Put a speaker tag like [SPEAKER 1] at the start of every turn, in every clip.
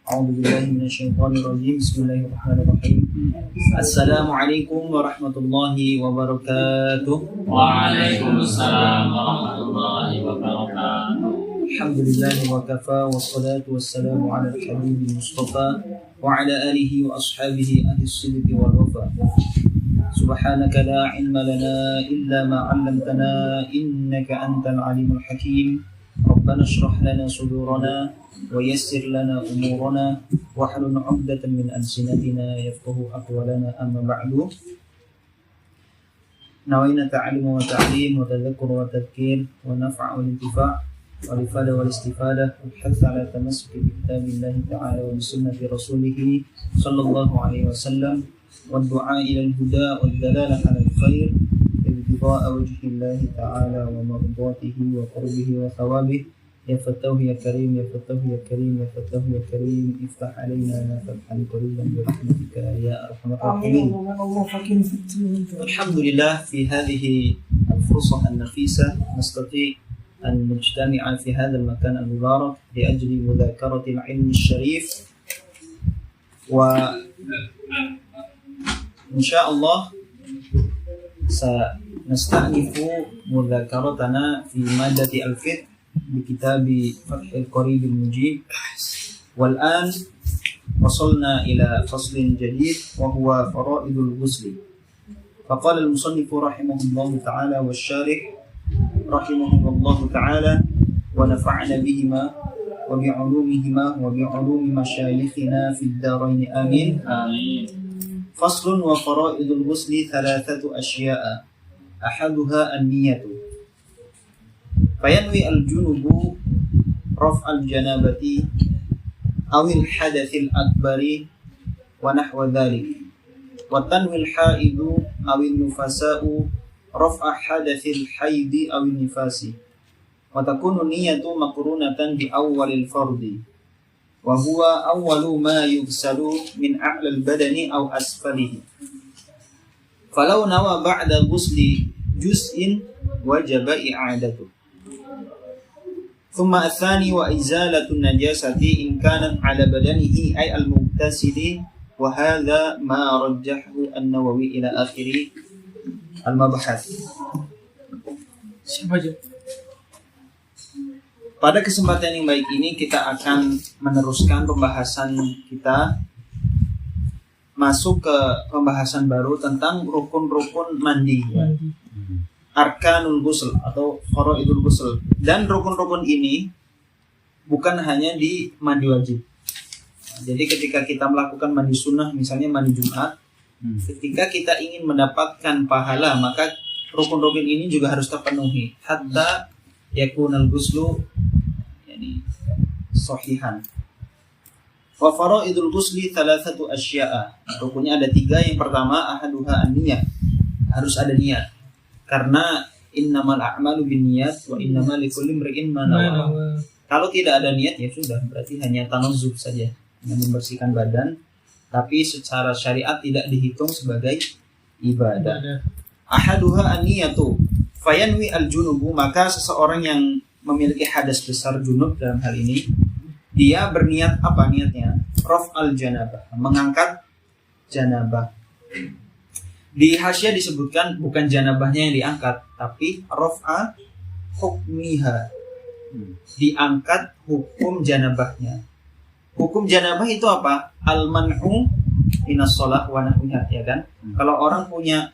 [SPEAKER 1] أعوذ بالله من الشيطان الرجيم. بسم الله الرحمن الرحيم. السلام عليكم ورحمة الله وبركاته.
[SPEAKER 2] وعليكم السلام ورحمة الله وبركاته.
[SPEAKER 1] الحمد لله وكفى والصلاة والسلام على الحبيب المصطفى وعلى آله وأصحابه أهل الصدق والوفاء. سبحانك لا علم لنا إلا ما علمتنا إنك أنت العليم الحكيم. ربنا اشرح لنا صدورنا ويسر لنا أمورنا واحلل عقدة من ألسنتنا يفقه أقوالنا. أما بعد، نوينا تعلم وتعليم وتذكر وتذكير ونفع والانتفاع والإفادة والاستفادة والحث على التمسك بكتاب الله تعالى وبسنة رسوله صلى الله عليه وسلم والدعاء إلى الهدى والدلالة على الخير ابتغاء وجه الله تعالى ومرضاته وقربه وثوابه. يا فتاه يا كريم، يا فتاه يا كريم، يا فتاه يا كريم، افتح علينا فتحا قريبا برحمتك يا أرحم الراحمين. الحمد لله، في هذه الفرصة النفيسة نستطيع أن نجتمع في هذا المكان المبارك لأجل مذاكرة العلم الشريف، وإن شاء الله سنستأنف مذاكرتنا في مادة الفقه بكتاب فتح القريب المجيب. والآن وصلنا إلى فصل جديد وهو فرائض الغسل. فقال المصنف رحمه الله تعالى والشارح رحمه الله تعالى ونفعنا بهما وبعلومهما وبعلوم مشايخنا في الدارين آمين.
[SPEAKER 2] آمين.
[SPEAKER 1] فصل. وفرائض الغسل ثلاثة أشياء، أحدها النية، فينوي الجنب رفع الجنابة أو الحدث الأكبر ونحو ذلك، وتنوي الحائض أو النفساء رفع حدث الحيض أو النفاس، وتكون النية مقرونة بأول الفرض وهو أول ما يغسل من أعلى البدن أو أسفله، فلو نوى بعد غسل جزء وجب إعادته. ثم الثاني وإزالة النجاسة إن كانت على بدنه أي المغتسل، وهذا ما رجحه النووي إلى آخر المبحث. Pada kesempatan yang baik ini kita akan meneruskan pembahasan kita, masuk ke pembahasan baru tentang rukun-rukun mandi. Arkanul ghusl atau faraidul ghusl. Dan rukun-rukun ini bukan hanya di mandi wajib. Jadi ketika kita melakukan mandi sunnah, misalnya mandi Jumat, ketika kita ingin mendapatkan pahala, maka rukun-rukun ini juga harus terpenuhi hatta yakunal ghuslu yani sahihan. Wa faraidul ghusli thalathatu asya'a. Rukunnya ada 3. Yang pertama ahaduha an-niyah. Harus ada niat. Karena innamal a'malu binniyat wa innamal likulli imri'in ma nawa. Kalau tidak ada niat ya sudah, berarti hanya tanazzuh saja, hanya membersihkan badan, tapi secara syariat tidak dihitung sebagai ibadah. Ahaduha an-niyatu fayanwi al-junubu, maka seseorang yang memiliki hadas besar junub dalam hal ini, dia berniat apa niatnya? Raf'al janabah, mengangkat janabah. Di hasyiah disebutkan bukan janabahnya yang diangkat, tapi raf'a hukmiha, diangkat hukum janabahnya. Hukum janabah itu apa? Al-man'u minas shalah wa nahwiha, ya kan? Kalau orang punya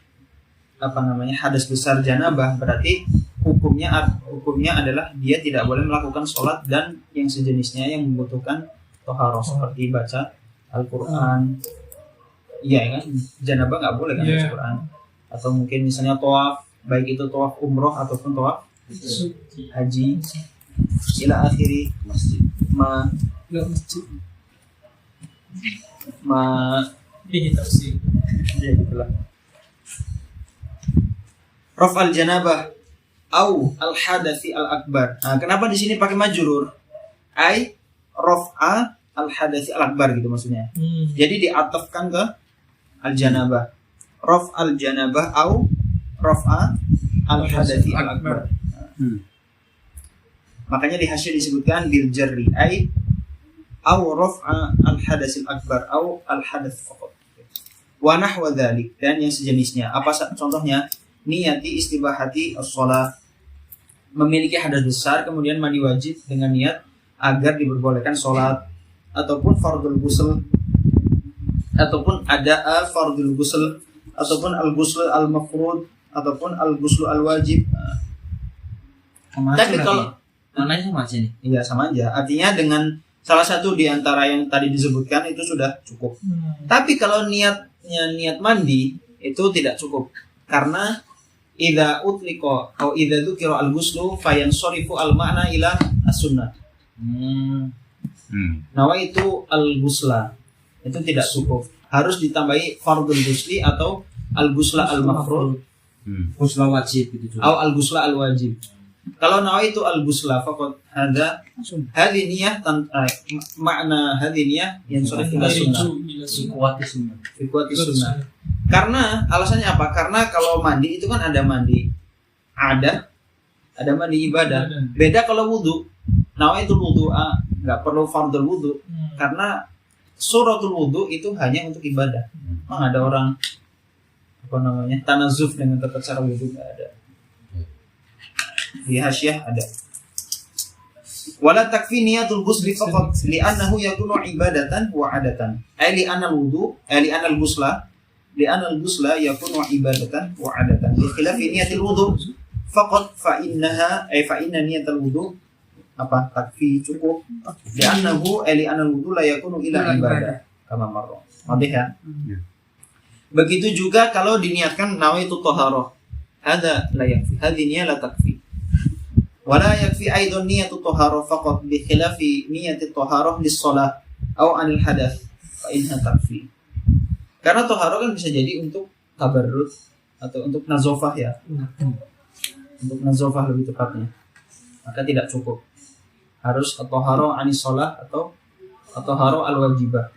[SPEAKER 1] hadas besar janabah, berarti hukumnya adalah dia tidak boleh melakukan sholat dan yang sejenisnya yang membutuhkan toharoh, seperti baca Al-Quran. Iya kan, janabah nggak boleh kan baca Quran, atau mungkin misalnya tawaf, baik itu tawaf umroh ataupun tawaf haji, ila akhiri masjid ya gitulah. Raf'al janabah au al hadathi al akbar. Nah, kenapa di sini pakai majrur? Ai raf'a al hadathi al akbar gitu maksudnya. Jadi diatafkan ke al janabah. Raf'al janabah au raf'a al hadathi al akbar. Makanya di hasyiah disebutkan bil jarri ai au raf'a al-hadatsil akbar au al-hadats faqat. Wa nahwa dzalik, dan yang sejenisnya. Apa contohnya? Niyati istibahati as-shalah, memiliki hadas besar kemudian mandi wajib dengan niat agar diperbolehkan sholat, ataupun fardul ghusl, ataupun ada fardul ghusl, ataupun al-ghusl al-mafrud, ataupun al-ghusl al-wajib. Tapi kalau
[SPEAKER 3] mananya sama aja nih.
[SPEAKER 1] iya sama aja. Artinya dengan salah satu di antara yang tadi disebutkan itu sudah cukup. Tapi kalau niat mandi itu tidak cukup, karena idza utliqa atau idza dzukira al-ghuslu fayansarifu al-ma'na ila as-sunnah. Nawaitu al-ghusla itu tidak cukup, harus ditambahi fardul ghusli atau al-ghusla al-mafrud,
[SPEAKER 3] Ghusl wajib gitu juga.
[SPEAKER 1] atau al-ghusla al-wajib. Kalau nawaitu al-ghusla faqad hadhi niyah makna hadhi niyah yang sudah ila sunnah. Fi kuwati sunnah. Karena alasannya apa? Karena kalau mandi itu kan ada mandi ada mandi ibadah. Beda kalau wudu. Nawaitul wudu nggak perlu fardul wudu, karena suratul wudu itu hanya untuk ibadah. Memang ada orang tanazuf dengan tata cara wudu, nggak ada. Di hasyiah ada. Wala takfi niyatul ghusli faqat li'annahu yakunu ibadatan wa 'adatan. Ai li'anna al-wudu, li'anna al-ghusla, li'anna al-ghusla yakunu ibadatan wa 'adatan. Bi khilafi niyatil wudu faqat fa innaha fa inna niyatal wudu takfi cukup. Li'annahu li'anna al-wudu la yakunu ila ibadah kama marra. Wadih ya? Begitu juga kalau diniatkan nawaitu thaharah. Hada la yakfi. Hadhihi niyyah la takfi. Wala yakfi aidan niyatu thaharah faqat bi khilafi niyati thaharah lis-shalah aw 'anil hadath fa inha takfi. Karena thaharah kan bisa jadi untuk tabarrud atau untuk nazofah ya. Untuk nazofah lebih tepatnya. Maka tidak cukup. Harus at-thaharah 'anis shalah atau at-thaharah al-wajibah.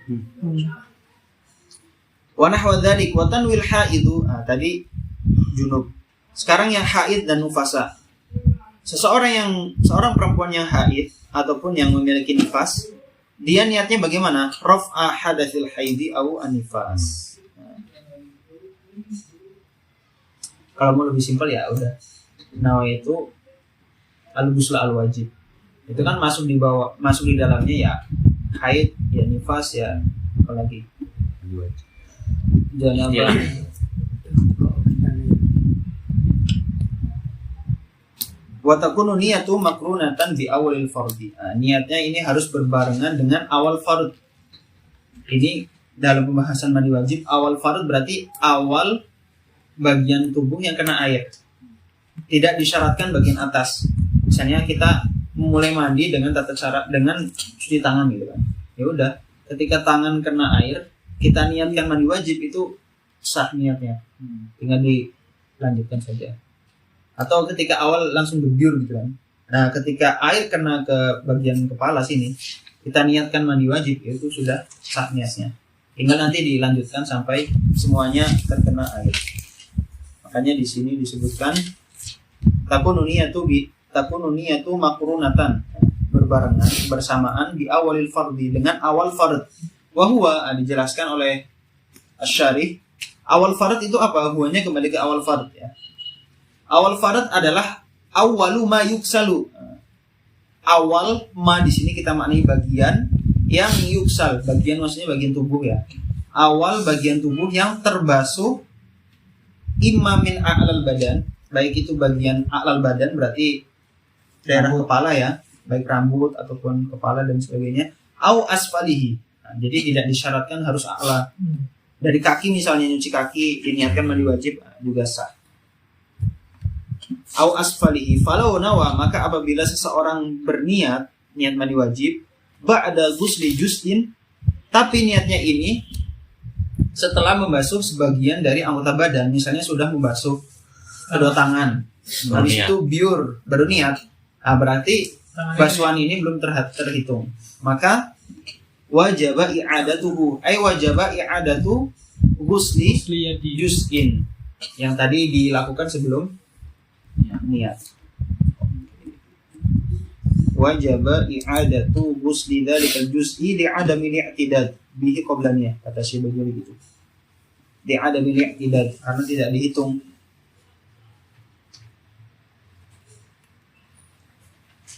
[SPEAKER 1] Wa nahwa dzalik wa tanwil haidu. Tadi junub. Sekarang yang haid dan nufasa. Seorang perempuan yang haid ataupun yang memiliki nifas, dia niatnya bagaimana? Raf'a hadatsil haidi au an-nifas. Kalau mau lebih simpel ya udah. Nawaitu al-ghusl al-wajib. Itu kan masuk di dalamnya ya haid, ya nifas, ya apalagi janabah. Wa takunu niyatu makrunatan bi awalil fardhi. Niatnya ini harus berbarengan dengan awal fard. Ini dalam pembahasan mandi wajib, awal fard berarti awal bagian tubuh yang kena air. Tidak disyaratkan bagian atas. Misalnya kita memulai mandi dengan tata cara dengan cuci tangan gitu kan. Ya udah, ketika tangan kena air, kita niatkan mandi wajib, itu sah niatnya. Tinggal dilanjutkan saja. Atau ketika awal langsung berbiur gitu kan. Nah, ketika air kena ke bagian kepala sini, kita niatkan mandi wajib, itu sudah sah niatnya. Tinggal nanti dilanjutkan sampai semuanya terkena air. Makanya di sini disebutkan takunu niyatu makrunatan, berbarengan bersamaan di awalil fardhi, dengan awal fard. Wa huwa dijelaskan oleh Asy-Syarih, awal fard itu apa? Huwanya kembali ke awal fard ya. Awal fard adalah awwalu ma yuksalu. Awal ma di sini kita maknai bagian yang yuksal, bagian maksudnya bagian tubuh ya. Awal bagian tubuh yang terbasuh imma min a'lal badan, baik itu bagian a'lal badan berarti daerah kepala ya, baik rambut ataupun kepala dan sebagainya, au asfalihi. Nah, jadi tidak disyaratkan harus a'la. Dari kaki misalnya nyuci kaki diniatkan mandi wajib juga sah. Au asfalihi falau nawa, maka apabila seseorang berniat niat mandi wajib ba'da ghusli juz'in, tapi niatnya ini setelah membasuh sebagian dari anggota badan, misalnya sudah membasuh kedua tangan, habis itu biur baru niat, nah, berarti basuhan ini belum terhitung, maka wajaba i'adatuhu, ay wajaba i'adatu ghusli juz'in yang tadi dilakukan sebelum niat. wajaba i'adatu ghusli dzalikal juz'i li'adami li'tidad bihi qablaniyah, kata Syekh Bajuri gitu. Li'adami li'tidad, karena tidak dihitung.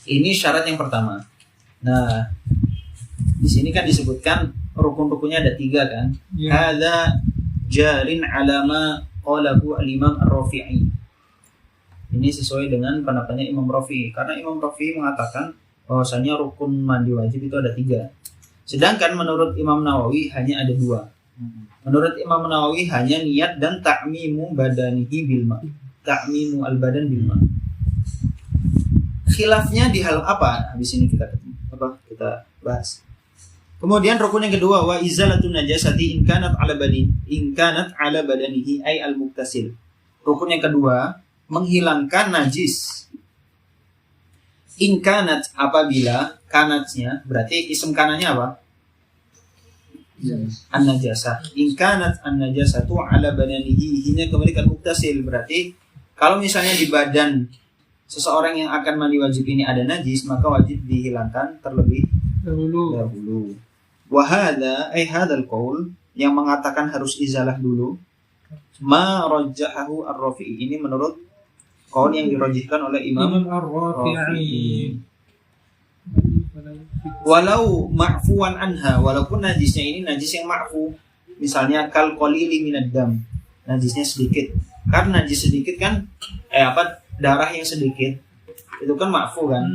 [SPEAKER 1] Ini syarat yang pertama. Nah, di sini kan disebutkan rukun-rukunnya ada 3 kan. Hadza jarin alama qalahu al-Imam Ar-Rafi'i. Ini sesuai dengan pendapatnya Imam Rafi'i, karena Imam Rafi'i mengatakan bahwasanya rukun mandi wajib itu ada 3. Sedangkan menurut Imam Nawawi hanya ada 2. Menurut Imam Nawawi hanya niat dan ta'mimu badanihi bil ma. Ta'mimu al-badan bil ma. Khilafnya di hal apa? Habis ini kita bahas. Kemudian rukun yang kedua, wa izalatun najasati in kanat ala badanihi ay al-muktasil. Rukun yang kedua, menghilangkan najis. In kanat, apabila kanatnya berarti isim kanannya apa? An-najasah. In kanat an-najasatu ala badanihi hina kembali ke muktasil, berarti kalau misalnya di badan seseorang yang akan mandi wajib ini ada najis, maka wajib dihilangkan terlebih dahulu. Wa hadza ay hadzal qaul, yang mengatakan harus izalah dulu, ma rajjahahu ar-Rafi'i, ini menurut qaul yang dirajihkan oleh Imam Ar-Rafi'i. Walau ma'fuwan anha, walaupun najisnya ini najis yang ma'fu, misalnya kal qalili minad dam, najisnya sedikit. Karena najis sedikit kan darah yang sedikit itu kan ma'fu kan.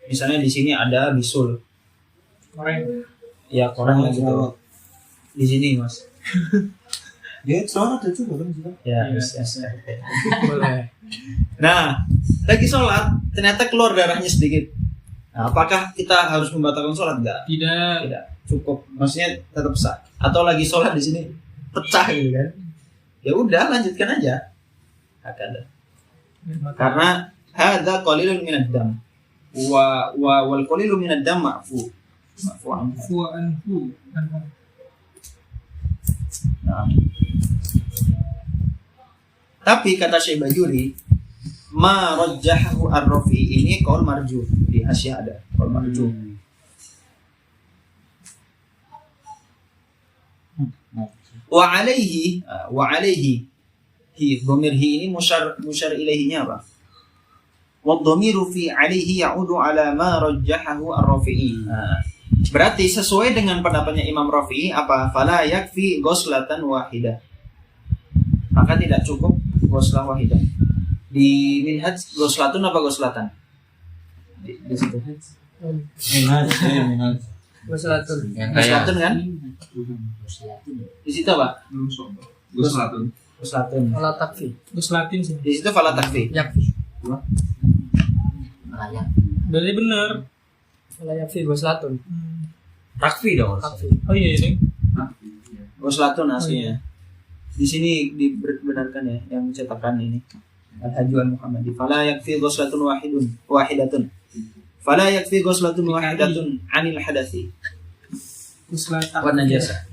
[SPEAKER 1] Misalnya di sini ada bisul. Ya, korang lah gitu. Di sini, Mas.
[SPEAKER 3] Ya, sholat itu juga kan.
[SPEAKER 1] Ya, yes. Boleh. Nah, lagi sholat ternyata keluar darahnya sedikit. Nah, apakah kita harus membatalkan sholat? Enggak. Tidak. Cukup. Maksudnya tetap sah. Atau lagi sholat di sini pecah gitu kan? Ya udah, lanjutkan aja. Karena hadza qalilun minad dam. Wal qalilu minad dam ma'fu anhu. Nah. Tapi kata Syekh Bajuri, ma rajjahahu ar-Rafi'i, ini qaul marjuh. Di Hasyiah ada qaul marjuh. Wa alaihi dhamir hi ini musyar ilaihinya apa? Wa dhamiru fi alaihi ya'udu ala ma rajjahahu ar-Rafi'i. Berarti sesuai dengan pendapatnya Imam Rafi'i apa? Fala yakfi ghuslatan wahidah. Maka tidak cukup ghuslah wahidah. Di Minhaj ghuslatun apa ghuslatan? Di situ.
[SPEAKER 3] Minhaj.
[SPEAKER 1] Ghuslatun kan? Di situ apa? Ghuslatun.
[SPEAKER 4] Fala takfi. Ghuslatin sih.
[SPEAKER 1] Di situ fala takfi.
[SPEAKER 4] Yakfi.
[SPEAKER 2] Berarti benar.
[SPEAKER 4] Fala yakfi ghuslatun.
[SPEAKER 3] Takfi dong.
[SPEAKER 4] Takfi.
[SPEAKER 2] Oh iya ini.
[SPEAKER 1] Ghuslatun aslinya. Di sini dibenarkan ya yang cetakan ini. Al-Hajj al-Muhammadi. Fala yakfi ghuslatun wahidatun. Fala yakfi ghuslatun wahidatun 'anil hadathi.
[SPEAKER 4] Ghuslatan.
[SPEAKER 1] Wa najasa.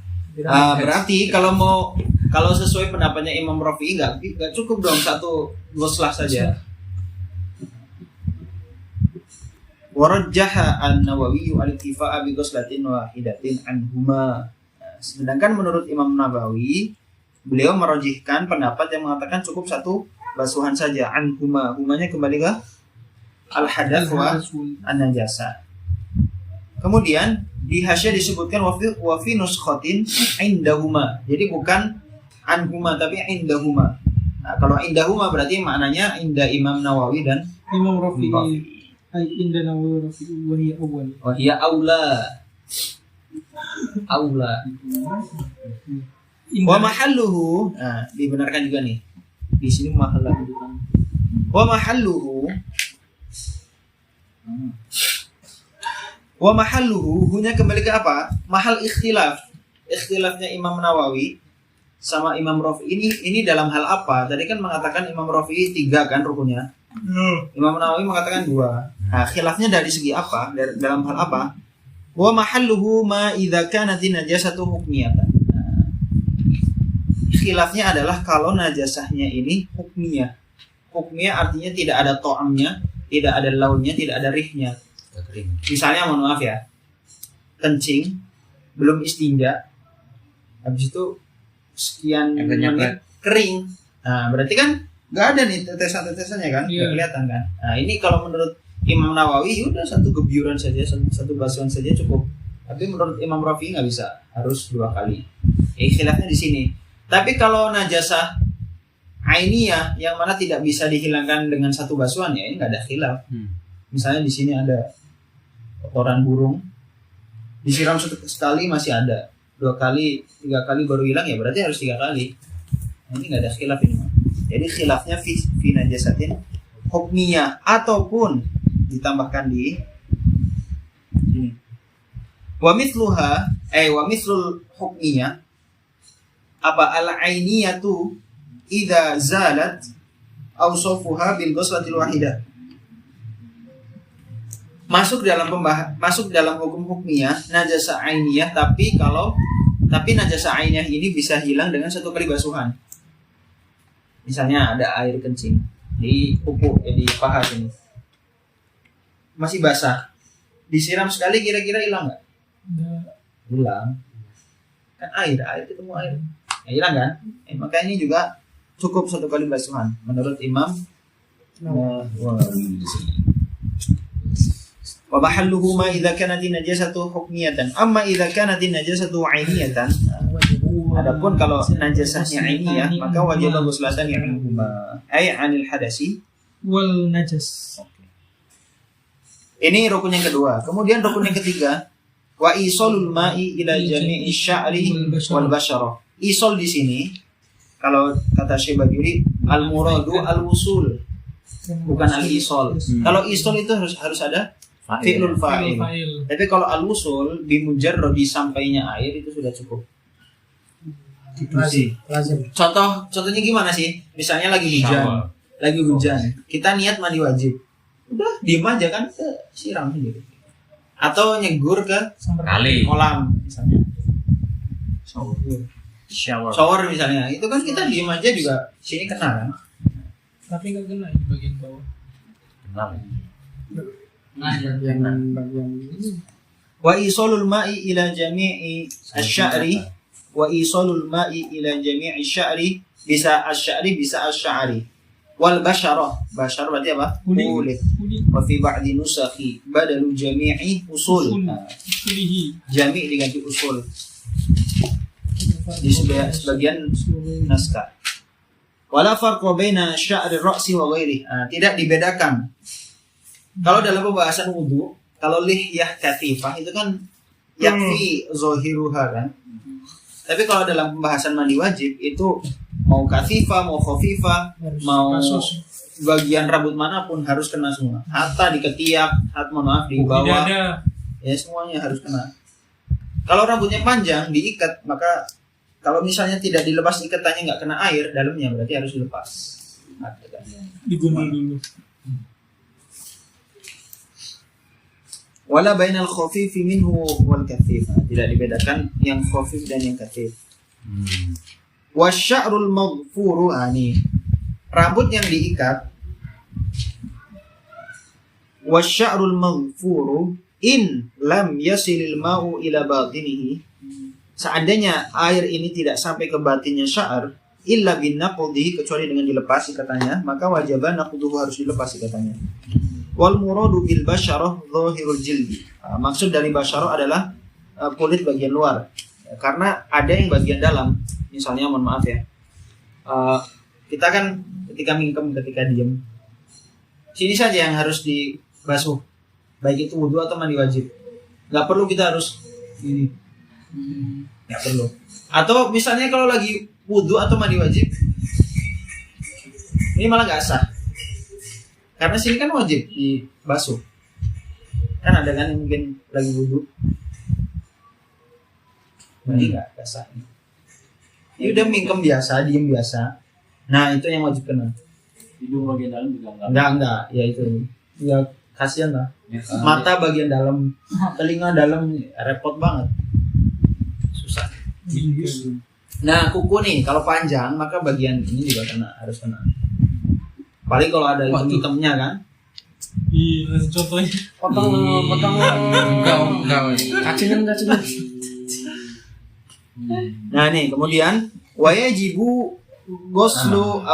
[SPEAKER 1] Berarti kalau sesuai pendapatnya Imam Rafi'i enggak cukup dong satu ghuslah saja. Warajjaha an-Nawawi al-iktifa'a bi ghuslatin wahidatin anhuma. Sedangkan menurut Imam Nawawi, beliau merajihkan pendapat yang mengatakan cukup satu basuhan saja, anhuma. Humanya kembali ke al-hadath wa an-najasa. Kemudian di Hasyiah disebutkan wa fi nuskhatin indahuma. Jadi bukan anhuma tapi indahuma. Nah, kalau indahuma berarti maknanya inda Imam Nawawi dan
[SPEAKER 4] Imam Rafi'i. Ay inda Nawawi Rafi'i wa hiya awwal.
[SPEAKER 1] Wa hiya aula. Wa mahalluhu. Nah, dibenarkan juga nih. Di sini mahallahu. Wa mahalluhu. Wa mahalluhu, hunya kembali ke apa? Mahal ikhtilaf. Ikhtilafnya Imam Nawawi sama Imam Rafi'i ini dalam hal apa? Tadi kan mengatakan Imam Rafi'i 3 kan rukunnya. Imam Nawawi mengatakan 2. Nah, khilafnya dari segi apa? Dalam hal apa? Wa mahalluhu ma idza kanat najasatu hukmiyatan. Khilafnya adalah kalau najasahnya ini hukmiyah. Hukmiyah artinya tidak ada to'amnya, tidak ada launnya, tidak ada rihnya.
[SPEAKER 3] kering.
[SPEAKER 1] Misalnya mohon maaf ya, kencing belum istinja, habis itu sekian
[SPEAKER 3] Akhirnya
[SPEAKER 1] menit kering. Nah berarti kan nggak ada nih tetesan-tetesannya kan, nggak
[SPEAKER 4] Iya.
[SPEAKER 1] kelihatan kan. Nah ini kalau menurut Imam Nawawi udah satu gebyuran saja, satu basuhan saja cukup. Tapi menurut Imam Rafi'i nggak bisa, harus 2 kali. Khilafnya di sini. Tapi kalau najasah ainiyah yang mana tidak bisa dihilangkan dengan satu basuhan ya ini nggak ada khilaf. Misalnya di sini ada kotoran burung, disiram sekali masih ada, 2 kali, 3 kali baru hilang ya berarti harus 3 kali. Nah, ini nggak ada khilaf ini. Jadi khilafnya fi najasatin hukmiyah ataupun ditambahkan di sini. Wa mithluha wa mithlul hukmiyah apa al-ainiyatu idza zalat awsafuha bil ghuslatil wahidah. Masuk dalam hukum hukmiyah najasa ainiyah tapi najasa ainiyah ini bisa hilang dengan 1 kali basuhan. Misalnya ada air kencing di kuku di paha sini. Masih basah. Disiram sekali kira-kira hilang enggak? Hilang. Kan air ketemu air. Ya, hilang kan? Maka ini juga cukup 1 kali basuhan menurut Imam Nawawi. Wa mahalluhu ma idza kanat najasatu hukmiyatan amma idza kanat najasatu ainiyatan. Adapun kalau najasahnya ainiyah maka wajib ghuslatan anhuma ay 'anil hadasi
[SPEAKER 4] wal najas.
[SPEAKER 1] Ini rukun yang kedua. Kemudian rukun yang ketiga wa isolul ma'i ila jami'i sya'ri wal basyarah. Isol di sini kalau kata Syekh Bajuri al muradu al wusul bukan al isol. Kalau isol itu harus ada fi'lul fa'il. Tapi kalau al wusul bimujarrad disampainya air itu sudah cukup. Gitu sih. Contohnya gimana sih? Misalnya lagi hujan. Kita niat mandi wajib. Udah diem aja kan siram gitu. Atau nyegur ke
[SPEAKER 2] Kali.
[SPEAKER 1] kolam misalnya.
[SPEAKER 2] Shower.
[SPEAKER 1] Shower misalnya. Itu kan kita diem aja juga sini kena kan?
[SPEAKER 4] Tapi nggak kena di bagian bawah. Bagian ini.
[SPEAKER 1] Wa isolul ma'i ila jami'i asy-sya'ri wa isolul ma'i ila jami'i sya'ri bisa asy-sya'ri bisa asy-sya'ri wal basyarah berarti apa? Kulit. Wa fi ba'di nusakhi badalu jami'i usul. Jami' diganti usul di sebagian naskah. Wala farqa baina sya'ri ra'si wa ghairi. Tidak dibedakan. Kalau dalam pembahasan wudu, kalau lihyah katifah itu kan yakfi zahiruha kan. Tapi kalau dalam pembahasan mandi wajib itu mau katifah, mau khafifah, mau bagian rambut manapun harus kena semua. Hatta di ketiak, di bawah. Ya semuanya harus kena. Kalau rambutnya panjang diikat, maka kalau misalnya tidak dilepas ikatannya nggak kena air dalamnya berarti harus dilepas.
[SPEAKER 4] Digundul dulu.
[SPEAKER 1] Wala bainal khafifi minhu wal kathif. Tidak dibedakan yang khafif dan yang kathif. Wasya'rul maghfuru ani. Rambut yang diikat. Wasya'rul maghfuru in lam yasilil ma'u ila batinihi. Seandainya air ini tidak sampai ke batinnya sya'r illa bin naqdi kecuali dengan dilepas ikatannya, maka wajiban naqduhu harus dilepas ikatannya. Wal muradu bil basyarah zahirul jildi. Maksud dari basyarah adalah kulit bagian luar. Karena ada yang bagian dalam. Misalnya mohon maaf ya. Kita kan ketika mingkem, ketika diem. Sini saja yang harus dibasuh. Baik itu wudu atau mandi wajib. Gak perlu kita harus ini. Gak perlu. Atau misalnya kalau lagi wudu atau mandi wajib, ini malah gak sah. Karena sini kan wajib dibasuh. Kan ada kan yang mungkin lagi wudu. Ini enggak sah. Ini udah mingkem biasa, diem biasa. Nah, itu yang wajib kena.
[SPEAKER 2] Hidung bagian dalam juga enggak.
[SPEAKER 1] Enggak, ya itu. Ya kasihan lah. Mata bagian dalam, telinga dalam repot banget. Susah. Nah, kuku nih kalau panjang maka bagian ini juga kena, harus kena. Paling kalau ada hitam-hitamnya kan.
[SPEAKER 4] Iya, contohnya.
[SPEAKER 3] Potong. Enggak. Kacingan.
[SPEAKER 1] Nah nih kemudian wajibu ghuslu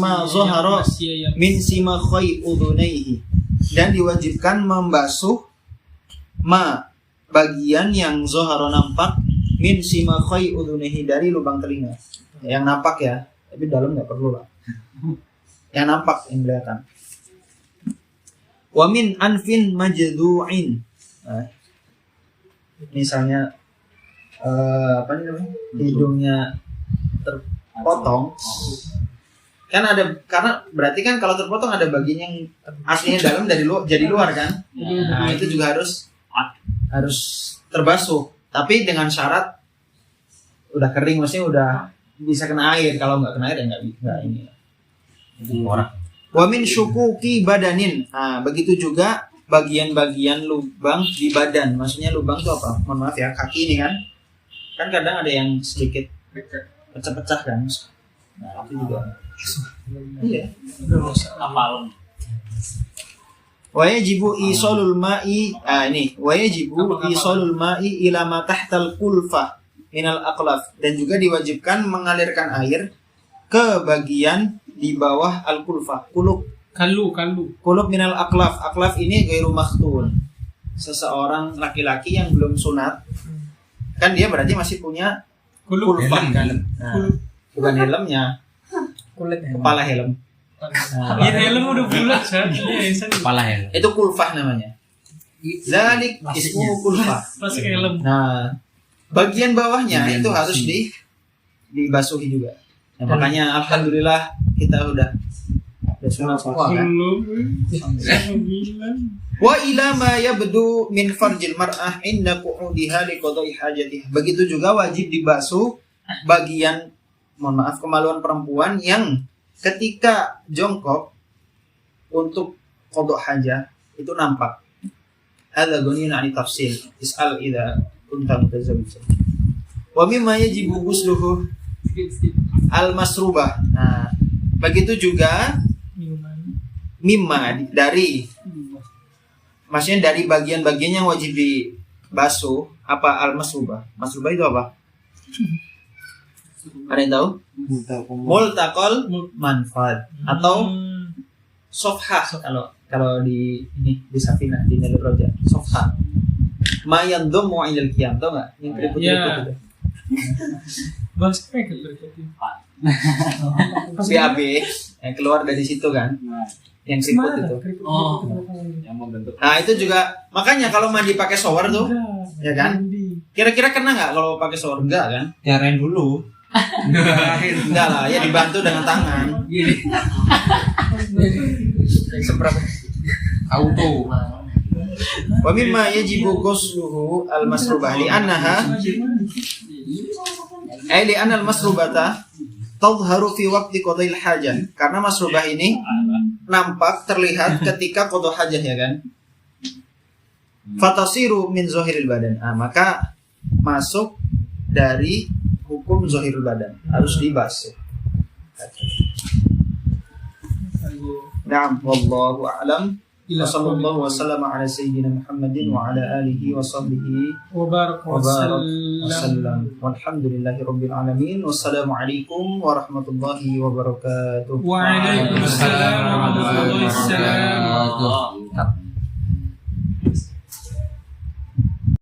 [SPEAKER 1] ma zahara min simakhai udhunaihi, dan diwajibkan membasuh ma bagian yang zahara nampak min simakhai udhunaihi dari lubang telinga. Yang nampak ya, tapi dalam nggak perlu lah. Yang nampak yang kelihatan. Wa min anfin majdu'in. Nah, misalnya apa namanya? Hidungnya terpotong. Kan ada, karena berarti kan kalau terpotong ada bagian yang aslinya dalam dari luar jadi luar kan? Nah, itu juga harus terbasuh. Tapi dengan syarat udah kering, maksudnya udah bisa kena air. Kalau nggak kena air ya nggak ini. Wa min syukuki badanin. Nah, begitu juga bagian-bagian lubang di badan. Maksudnya lubang itu apa? Mohon maaf ya, kaki ini kan. Kan kadang ada yang sedikit pecah-pecah kan. Nah, itu juga. Iya.
[SPEAKER 2] Apalem.
[SPEAKER 1] Wa yajibu isalul ma'i. Ini wa yajibu isalul ma'i ila ma tahtal kulfah minal aqlaf, dan juga diwajibkan mengalirkan air ke bagian di bawah al-kulfah, kulub minal aqlaf. Aqlaf ini ghairu makhtun, seseorang laki-laki yang belum sunat, kan dia berarti masih punya kulfah kan. Nah, bukan helmnya, kepala helm.
[SPEAKER 4] Iya, helm udah bulat kan.
[SPEAKER 3] Kepala helm.
[SPEAKER 1] Itu kulfah namanya. Zalik ismu kulfah.
[SPEAKER 4] Masuk helm.
[SPEAKER 1] Nah, bagian bawahnya itu harus dibasuhi juga. Nah, makanya alhamdulillah kita udah sunat semua kan. Wa ila ma yabdu min farjil mar'ah inda qu'udiha li qada'i hajatiha. Begitu juga wajib dibasuh bagian, mohon maaf, kemaluan perempuan yang ketika jongkok untuk qada' hajah itu nampak. Hadza ghaniyun 'ani tafsil. Is'al idza kunta mutazawwijan. Wa mimma yajibu ghusluhu al-masrubah. Nah, begitu juga mimma dari, maksudnya dari bagian-bagian yang wajib dibasuh apa al-masrubah. Masrubah itu apa? Ada yang tahu? Multaqal manfad atau sofha kalau di ini di Safina di Nalur Roja. Sofha. Ma yandhamu ilal qiyam, tahu enggak? Yang keriput-keriput itu.
[SPEAKER 4] Bahasa keriput.
[SPEAKER 1] BAB yang keluar dari situ kan, yang siput itu.
[SPEAKER 2] Oh, yang membentuk.
[SPEAKER 1] Nah itu juga, makanya kalau mandi pakai shower tuh, ya kan? Kira-kira kena nggak kalau pakai shower? Enggak kan?
[SPEAKER 3] Tiarain dulu.
[SPEAKER 1] Enggak lah, ya dibantu dengan tangan. Seberapa?
[SPEAKER 3] Auto.
[SPEAKER 1] Wa mimma yajibu ghusluhu al-masrubah li annaha li anna al-masrubata tadhharu fi waqti qada'il hajah. Karena masrubah ini nampak, terlihat ketika qada' hajah, ya kan? Fatasiru min zahiril badan. Maka masuk dari hukum zahirul badan, harus dibasuh. Na'am, wallahu a'lam. Wassallallahu wasallam ala sayyidina Muhammadin wa ala alihi wa sahbihi
[SPEAKER 4] wa baraka
[SPEAKER 1] wasallam. Walhamdulillahi rabbil alamin. Wassalamualaikum warahmatullahi wabarakatuh.
[SPEAKER 4] Waalaikumsalam warahmatullahi wabarakatuh.